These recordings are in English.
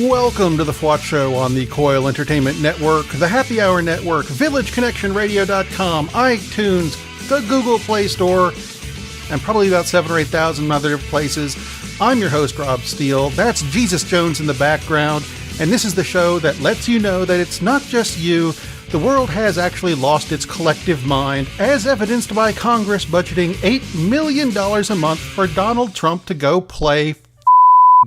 Welcome to the FWOT Show on the Coil Entertainment Network, the Happy Hour Network, VillageConnectionRadio.com, iTunes, the Google Play Store, and probably about 7,000 or 8,000 other places. I'm your host, Rob Steele. That's Jesus Jones in the background, and this is the show that lets you know that it's not just you. The world has actually lost its collective mind, as evidenced by Congress budgeting $8 million a month for Donald Trump to go play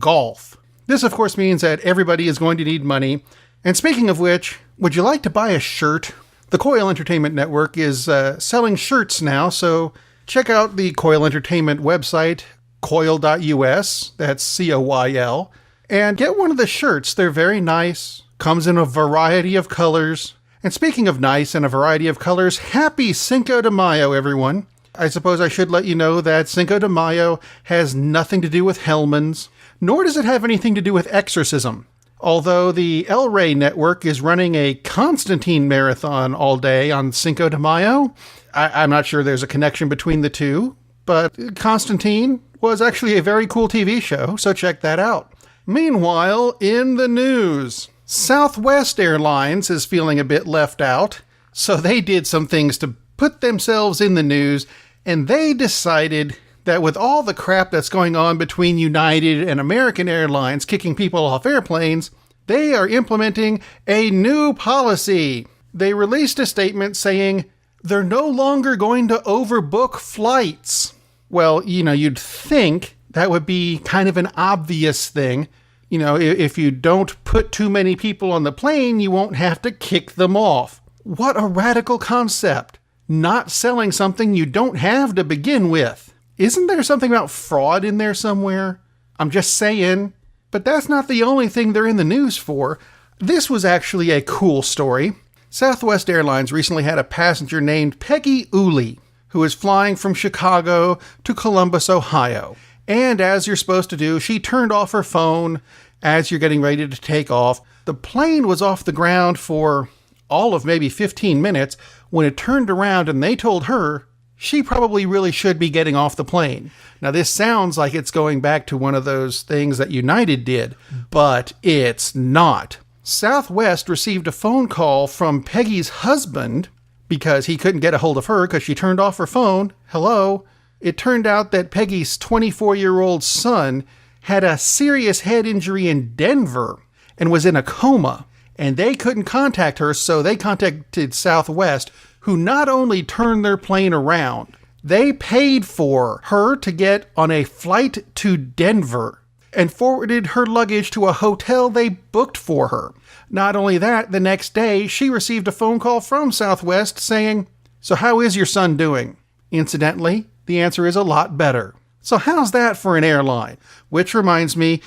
golf. This, of course, means that everybody is going to need money. And speaking of which, would you like to buy a shirt? The Coil Entertainment Network is selling shirts now, so check out the Coil Entertainment website, coil.us, that's C-O-Y-L, and get one of the shirts. They're very nice, comes in a variety of colors. And speaking of nice and a variety of colors, happy Cinco de Mayo, everyone. I suppose I should let you know that Cinco de Mayo has nothing to do with Hellmann's, nor does it have anything to do with exorcism. Although the El Rey Network is running a Constantine marathon all day on Cinco de Mayo, I'm not sure there's a connection between the two, but Constantine was actually a very cool TV show, so check that out. Meanwhile, in the news, Southwest Airlines is feeling a bit left out, so they did some things to put themselves in the news, and they decided that with all the crap that's going on between United and American Airlines kicking people off airplanes, they are implementing a new policy. They released a statement saying they're no longer going to overbook flights. Well, you'd think that would be kind of an obvious thing. If you don't put too many people on the plane, you won't have to kick them off. What a radical concept. Not selling something you don't have to begin with. Isn't there something about fraud in there somewhere? I'm just saying. But that's not the only thing they're in the news for. This was actually a cool story. Southwest Airlines recently had a passenger named Peggy Uli, who was flying from Chicago to Columbus, Ohio. And as you're supposed to do, she turned off her phone as you're getting ready to take off. The plane was off the ground for all of maybe 15 minutes when it turned around and they told her she probably really should be getting off the plane. Now, this sounds like it's going back to one of those things that United did, but it's not. Southwest received a phone call from Peggy's husband because he couldn't get a hold of her because she turned off her phone. Hello? It turned out that Peggy's 24-year-old son had a serious head injury in Denver and was in a coma, and they couldn't contact her, so they contacted Southwest, who not only turned their plane around, they paid for her to get on a flight to Denver and forwarded her luggage to a hotel they booked for her. Not only that, the next day, she received a phone call from Southwest saying, "So how is your son doing?" Incidentally, the answer is a lot better. So how's that for an airline? Which reminds me,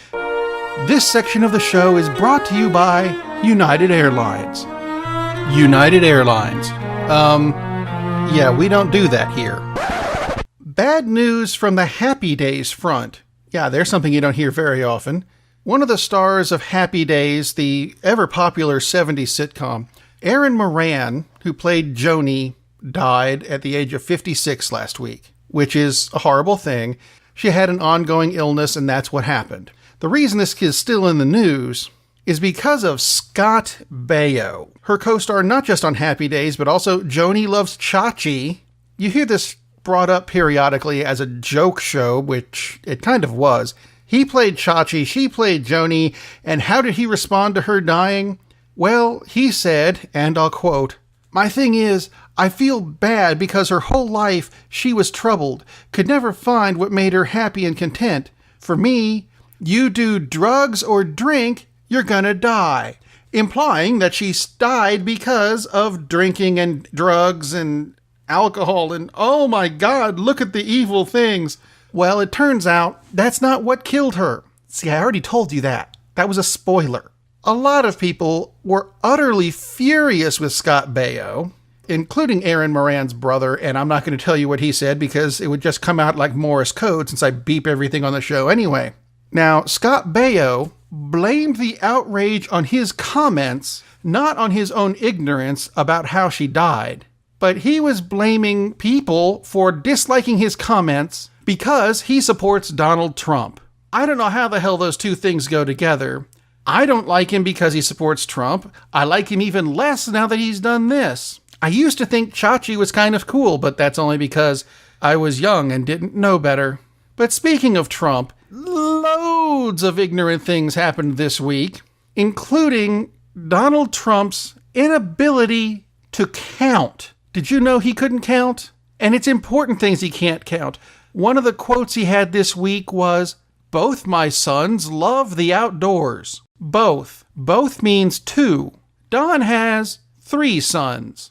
this section of the show is brought to you by United Airlines. United Airlines. Yeah, we don't do that here. Bad news from the Happy Days front. Yeah, there's something you don't hear very often. One of the stars of Happy Days, the ever-popular 70s sitcom, Erin Moran, who played Joni, died at the age of 56 last week, which is a horrible thing. She had an ongoing illness, and that's what happened. The reason this is still in the news is because of Scott Baio, her co-star not just on Happy Days, but also Joni Loves Chachi. You hear this brought up periodically as a joke show, which it kind of was. He played Chachi, she played Joni, and how did he respond to her dying? Well, he said, and I'll quote, "My thing is, I feel bad because her whole life she was troubled, could never find what made her happy and content. For me, you do drugs or drink, you're gonna die," implying that she died because of drinking and drugs and alcohol and, oh my God, look at the evil things. Well, it turns out that's not what killed her. See, I already told you that. That was a spoiler. A lot of people were utterly furious with Scott Baio, including Erin Moran's brother, and I'm not going to tell you what he said because it would just come out like Morse code since I beep everything on the show anyway. Now, Scott Baio blamed the outrage on his comments, not on his own ignorance about how she died, but he was blaming people for disliking his comments because he supports Donald Trump. I don't know how the hell those two things go together, I don't like him because he supports Trump. I like him even less now that he's done this. I used to think Chachi was kind of cool, but that's only because I was young and didn't know better. But speaking of Trump, loads of ignorant things happened this week, including Donald Trump's inability to count. Did you know he couldn't count? And it's important things he can't count. One of the quotes he had this week was, "Both my sons love the outdoors." Both. Both means two. Don has 3 sons.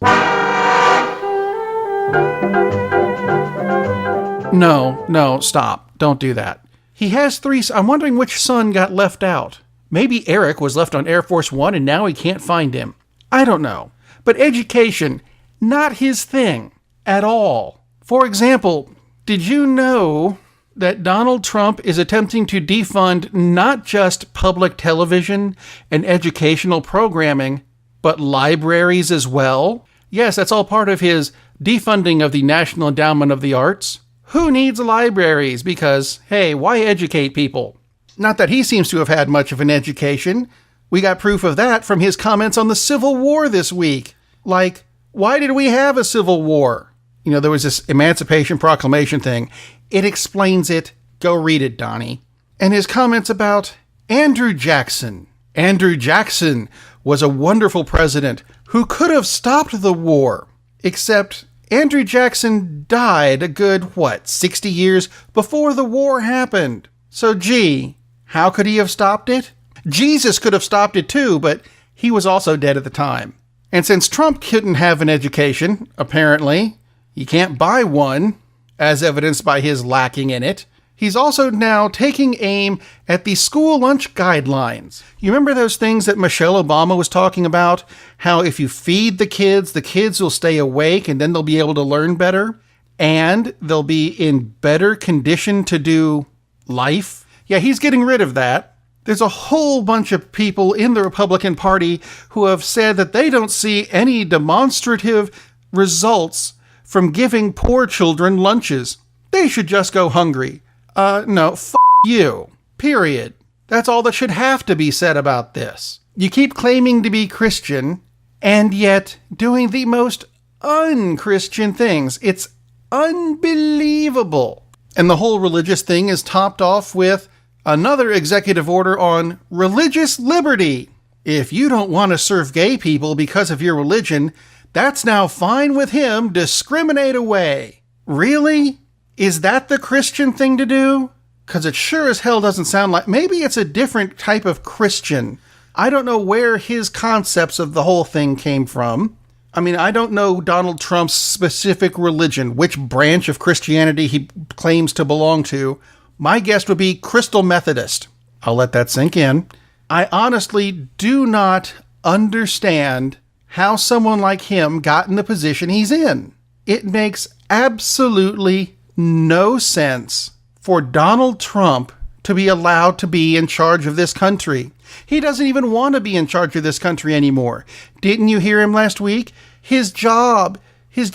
No, stop. Don't do that. He has 3. I'm wondering which son got left out. Maybe Eric was left on Air Force One and now he can't find him. I don't know. But education, not his thing at all. For example, did you know that Donald Trump is attempting to defund not just public television and educational programming, but libraries as well? Yes, that's all part of his defunding of the National Endowment of the Arts. Who needs libraries? Because, hey, why educate people? Not that he seems to have had much of an education. We got proof of that from his comments on the Civil War this week. Like, why did we have a Civil War? You know, there was this Emancipation Proclamation thing. It explains it. Go read it, Donnie. And his comments about Andrew Jackson. Andrew Jackson was a wonderful president who could have stopped the war. Except Andrew Jackson died a good, 60 years before the war happened. So gee, how could he have stopped it? Jesus could have stopped it too, but he was also dead at the time. And since Trump couldn't have an education, apparently, he can't buy one, as evidenced by his lacking in it, he's also now taking aim at the school lunch guidelines. You remember those things that Michelle Obama was talking about? How if you feed the kids will stay awake and then they'll be able to learn better, and they'll be in better condition to do life? Yeah, he's getting rid of that. There's a whole bunch of people in the Republican Party who have said that they don't see any demonstrative results from giving poor children lunches. They should just go hungry. No, you. Period. That's all that should have to be said about this. You keep claiming to be Christian, and yet doing the most un-Christian things. It's unbelievable. And the whole religious thing is topped off with another executive order on religious liberty. If you don't want to serve gay people because of your religion, that's now fine with him. Discriminate away. Really? Is that the Christian thing to do? Because it sure as hell doesn't sound like... Maybe it's a different type of Christian. I don't know where his concepts of the whole thing came from. I mean, I don't know Donald Trump's specific religion, which branch of Christianity he claims to belong to. My guess would be Crystal Methodist. I'll let that sink in. I honestly do not understand how someone like him got in the position he's in. It makes absolutely no sense for Donald Trump to be allowed to be in charge of this country. He doesn't even want to be in charge of this country anymore. Didn't you hear him last week? His job is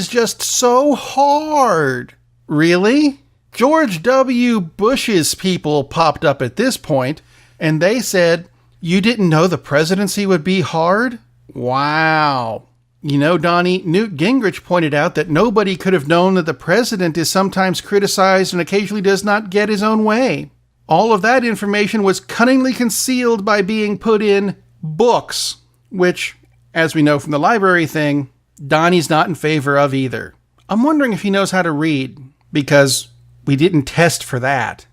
just so hard. Really? George W. Bush's people popped up at this point, and they said, "You didn't know the presidency would be hard?" Wow. You know, Donnie, Newt Gingrich pointed out that nobody could have known that the president is sometimes criticized and occasionally does not get his own way. All of that information was cunningly concealed by being put in books, which, as we know from the library thing, Donnie's not in favor of either. I'm wondering if he knows how to read, because we didn't test for that.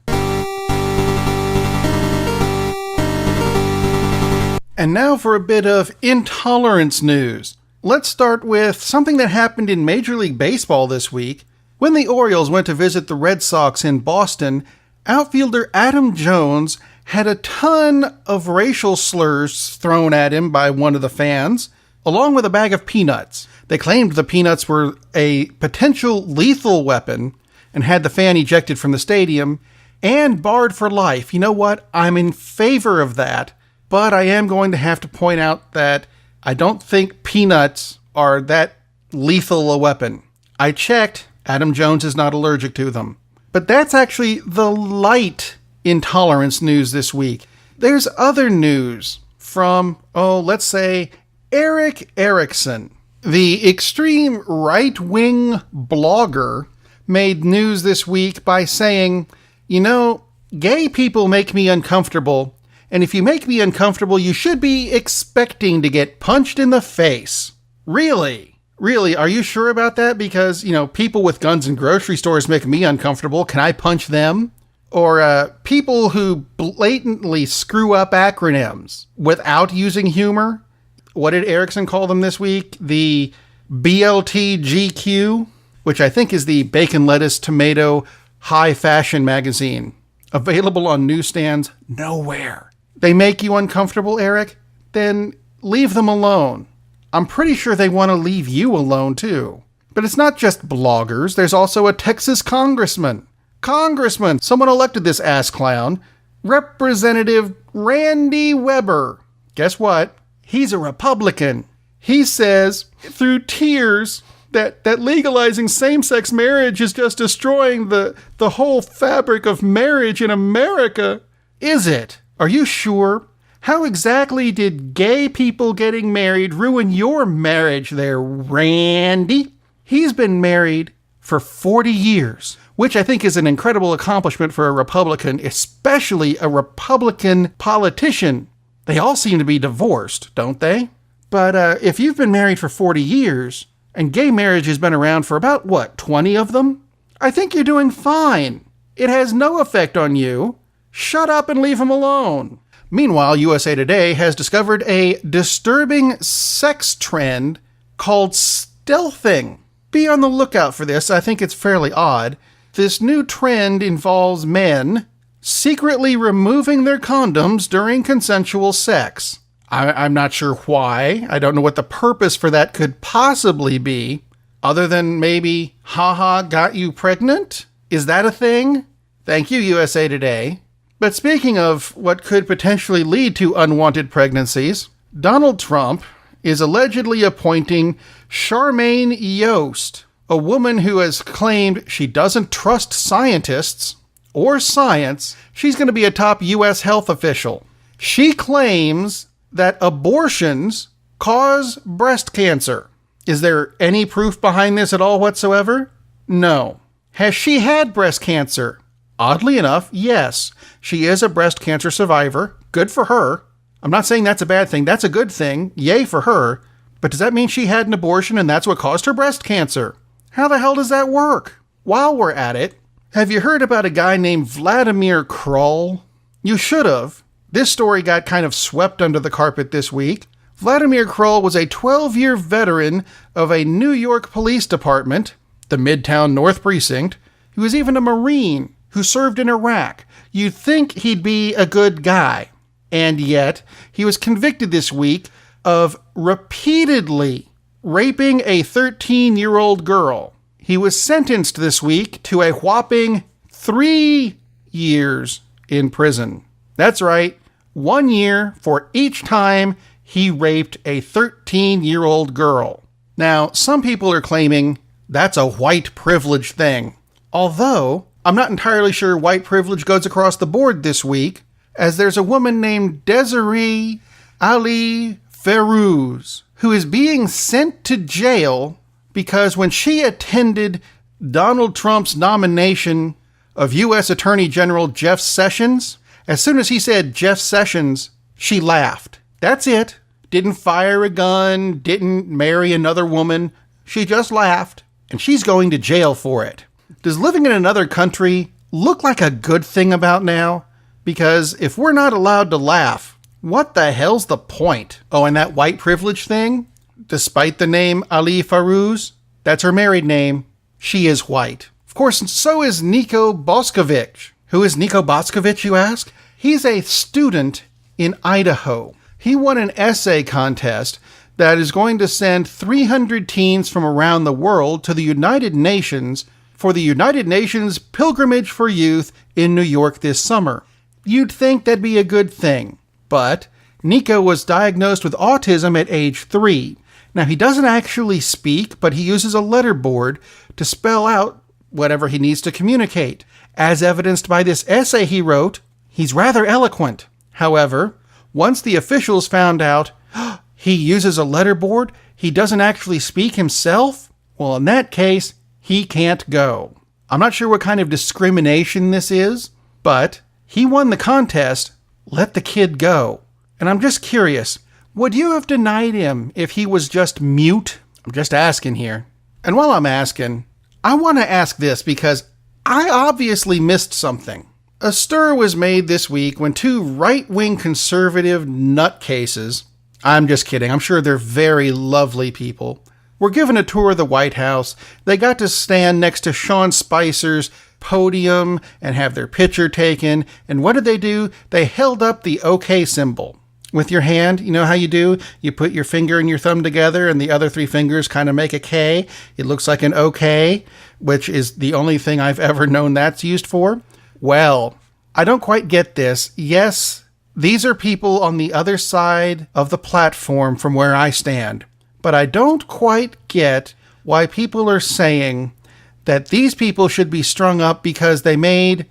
And now for a bit of intolerance news. Let's start with something that happened in Major League Baseball this week. When the Orioles went to visit the Red Sox in Boston, outfielder Adam Jones had a ton of racial slurs thrown at him by one of the fans, along with a bag of peanuts. They claimed the peanuts were a potential lethal weapon and had the fan ejected from the stadium and barred for life. You know what? I'm in favor of that, but I am going to have to point out that I don't think peanuts are that lethal a weapon. I checked. Adam Jones is not allergic to them. But that's actually the light intolerance news this week. There's other news from, let's say, Eric Erickson. The extreme right-wing blogger made news this week by saying, gay people make me uncomfortable, and if you make me uncomfortable, you should be expecting to get punched in the face. Really? Really? Are you sure about that? Because, people with guns in grocery stores make me uncomfortable. Can I punch them? Or people who blatantly screw up acronyms without using humor. What did Erickson call them this week? The BLTGQ, which I think is the Bacon, Lettuce, Tomato High Fashion magazine. Available on newsstands nowhere. They make you uncomfortable, Eric? Then leave them alone. I'm pretty sure they want to leave you alone, too. But it's not just bloggers. There's also a Texas congressman. Someone elected this ass clown. Representative Randy Weber. Guess what? He's a Republican. He says, through tears, that legalizing same-sex marriage is just destroying the whole fabric of marriage in America. Is it? Are you sure? How exactly did gay people getting married ruin your marriage there, Randy? He's been married for 40 years, which I think is an incredible accomplishment for a Republican, especially a Republican politician. They all seem to be divorced, don't they? But if you've been married for 40 years, and gay marriage has been around for about, 20 of them? I think you're doing fine. It has no effect on you. Shut up and leave him alone. Meanwhile, USA Today has discovered a disturbing sex trend called stealthing. Be on the lookout for this. I think it's fairly odd. This new trend involves men secretly removing their condoms during consensual sex. I'm not sure why. I don't know what the purpose for that could possibly be, other than maybe, haha, got you pregnant? Is that a thing? Thank you, USA Today. But speaking of what could potentially lead to unwanted pregnancies, Donald Trump is allegedly appointing Charmaine Yost, a woman who has claimed she doesn't trust scientists or science. She's going to be a top U.S. health official. She claims that abortions cause breast cancer. Is there any proof behind this at all whatsoever? No. Has she had breast cancer? Oddly enough, yes. She is a breast cancer survivor. Good for her. I'm not saying that's a bad thing. That's a good thing. Yay for her. But does that mean she had an abortion and that's what caused her breast cancer? How the hell does that work? While we're at it, have you heard about a guy named Vladimir Krull? You should have. This story got kind of swept under the carpet this week. Vladimir Krull was a 12-year veteran of a New York police department, the Midtown North Precinct. He was even a Marine who served in Iraq. You'd think he'd be a good guy. And yet, he was convicted this week of repeatedly raping a 13-year-old girl. He was sentenced this week to a whopping 3 years in prison. That's right, 1 year for each time he raped a 13-year-old girl. Now, some people are claiming that's a white privilege thing. Although, I'm not entirely sure white privilege goes across the board this week, as there's a woman named Desiree Ali Ferouz, who is being sent to jail because when she attended Donald Trump's nomination of U.S. Attorney General Jeff Sessions, as soon as he said Jeff Sessions, she laughed. That's it. Didn't fire a gun, didn't marry another woman. She just laughed, and she's going to jail for it. Does living in another country look like a good thing about now? Because if we're not allowed to laugh, what the hell's the point? Oh, and that white privilege thing? Despite the name Ali Ferouz, that's her married name, she is white. Of course, so is Nico Boskovich. Who is Nico Boskovich, you ask? He's a student in Idaho. He won an essay contest that is going to send 300 teens from around the world to the United Nations for the United Nations Pilgrimage for Youth in New York this summer. You'd think that'd be a good thing. But Nico was diagnosed with autism at age 3. Now, he doesn't actually speak, but he uses a letterboard to spell out whatever he needs to communicate. As evidenced by this essay he wrote, he's rather eloquent. However, once the officials found out he uses a letterboard, he doesn't actually speak himself, well, in that case, he can't go. I'm not sure what kind of discrimination this is, but he won the contest. Let the kid go. And I'm just curious, would you have denied him if he was just mute? I'm just asking here. And while I'm asking, I want to ask this because I obviously missed something. A stir was made this week when two right-wing conservative nutcases, I'm just kidding, I'm sure they're very lovely people, were given a tour of the White House. They got to stand next to Sean Spicer's podium and have their picture taken. And what did they do? They held up the OK symbol with your hand. You know how you do? You put your finger and your thumb together and the other three fingers kind of make a K. It looks like an OK, which is the only thing I've ever known that's used for. Well, I don't quite get this. Yes, these are people on the other side of the platform from where I stand. But I don't quite get why people are saying that these people should be strung up because they made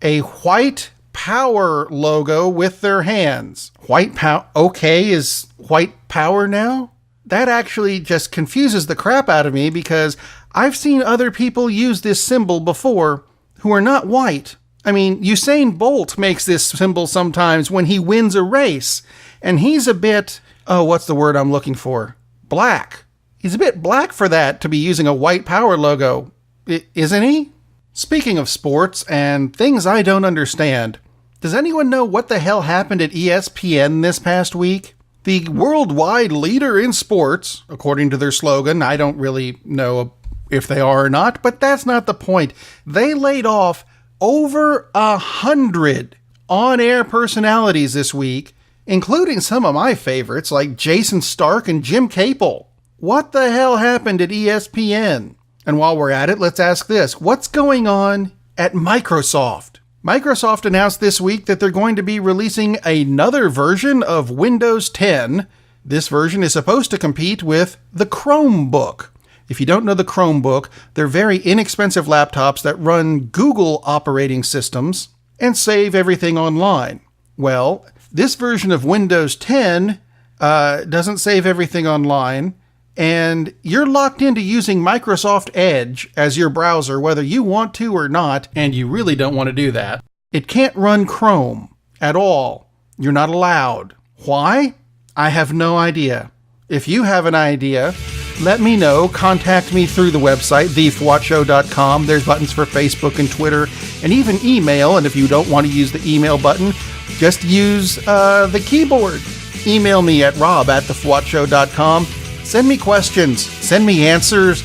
a white power logo with their hands. White power, okay, is white power now? That actually just confuses the crap out of me because I've seen other people use this symbol before who are not white. I mean, Usain Bolt makes this symbol sometimes when he wins a race, and he's a bit, what's the word I'm looking for? Black. He's a bit black for that to be using a white power logo, isn't he? Speaking of sports and things I don't understand, does anyone know what the hell happened at ESPN this past week? The worldwide leader in sports, according to their slogan, I don't really know if they are or not, but that's not the point. They laid off over 100 on-air personalities this week, including some of my favorites like Jason Stark and Jim Capel. What the hell happened at ESPN? And while we're at it, let's ask this. What's going on at Microsoft? Microsoft announced this week that they're going to be releasing another version of Windows 10. This version is supposed to compete with the Chromebook. If you don't know the Chromebook, they're very inexpensive laptops that run Google operating systems and save everything online. Well, this version of Windows 10 doesn't save everything online, and you're locked into using Microsoft Edge as your browser whether you want to or not, and you really don't want to do that. It can't run Chrome at all. You're not allowed. Why? I have no idea. If you have an idea, let me know. Contact me through the website, thefwotshow.com. There's buttons for Facebook and Twitter, and even email. And if you don't want to use the email button, just use the keyboard. Email me at rob@thefwotshow.com. Send me questions. Send me answers.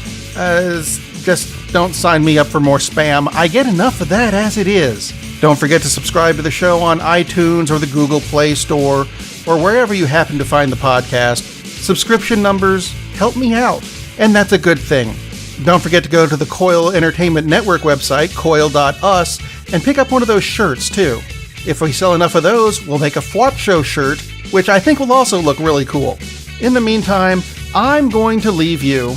Just don't sign me up for more spam. I get enough of that as it is. Don't forget to subscribe to the show on iTunes or the Google Play Store or wherever you happen to find the podcast. Subscription numbers help me out, and that's a good thing. Don't forget to go to the Coil Entertainment Network website, coil.us, and pick up one of those shirts, too. If we sell enough of those, we'll make a FWOT Show shirt, which I think will also look really cool. In the meantime, I'm going to leave you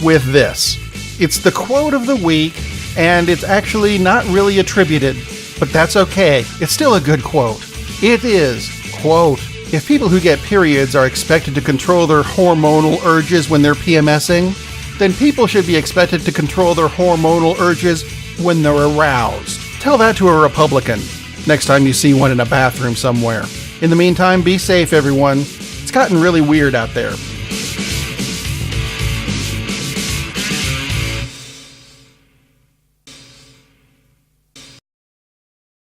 with this. It's the quote of the week, and it's actually not really attributed, but that's okay. It's still a good quote. It is, quote, "If people who get periods are expected to control their hormonal urges when they're PMSing, then people should be expected to control their hormonal urges when they're aroused." Tell that to a Republican next time you see one in a bathroom somewhere. In the meantime, be safe, everyone. It's gotten really weird out there.